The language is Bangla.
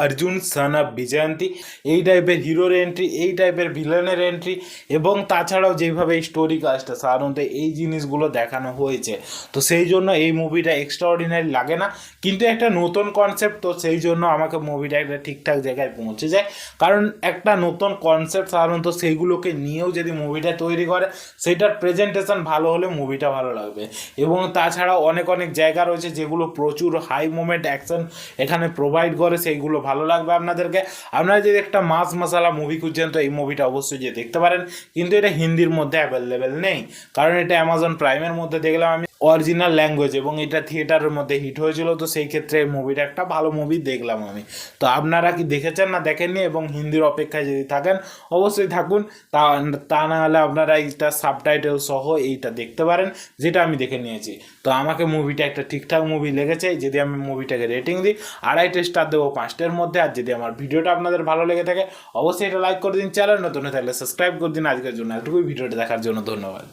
অর্জুন সন অফ বিজয়ন্তী এই টাইপের হিরোর এন্ট্রি, এই টাইপের ভিলেনের এন্ট্রি, এবং তাছাড়াও যেইভাবে এই স্টোরি কাজটা সাধারণত এই জিনিসগুলো দেখানো হয়েছে, তো সেই জন্য এই মুভিটা এক্সট্রাঅর্ডিনারি লাগে না। কিন্তু একটা নতুন কনসেপ্ট, তো সেই জন্য আমাকে মুভিটা একটা ঠিকঠাক জায়গায় পৌঁছে যায়। কারণ একটা নতুন কনসেপ্ট সাধারণত সেইগুলোকে নিয়েও যদি মুভিটা তৈরি করে, সেইটার প্রেজেন্টেশন ভালো হলে মুভিটা ভালো লাগবে। এবং তাছাড়াও অনেক অনেক জায়গা রয়েছে যেগুলো প্রচুর হাই মোমেন্ট অ্যাকশন এখানে প্রোভাইড করে, সেইগুলো ভালো লাগবে আপনাদেরকে। আপনারা যদি একটা মাস মশালা মুভি খুঁজছেন, তো এই মুভিটা অবশ্যই যে দেখতে পারেন। কিন্তু এটা হিন্দির মধ্যে অ্যাভেলেবেল নেই, কারণ এটা অ্যামাজন প্রাইমের মধ্যে দেখলাম আমি অরিজিনাল ল্যাঙ্গুয়েজ, এবং এটা থিয়েটারের মধ্যে হিট হয়েছিল। তো সেই ক্ষেত্রে এই মুভিটা একটা ভালো মুভি দেখলাম আমি। তো আপনারা কি দেখেছেন না দেখেননি, এবং হিন্দির অপেক্ষায় যদি থাকেন অবশ্যই থাকুন। তা তা না হলে আপনারা এইটা সাবটাইটেল সহ এইটা দেখতে পারেন, যেটা আমি দেখে নিয়েছি। তো আমাকে মুভিটা একটা ঠিকঠাক মুভি লেগেছে। যদি আমি মুভিটাকে রেটিং দিই, 2.5 স্টার দেবো 5টার মধ্যে। আর যদি আমার ভিডিওটা আপনাদের ভালো লেগে থাকে অবশ্যই এটা লাইক করে দিন, চ্যানেল নতুন হয়ে থাকলে সাবস্ক্রাইব করে দিন। আজকের জন্য এতটুকুই, ভিডিওটা দেখার জন্য ধন্যবাদ।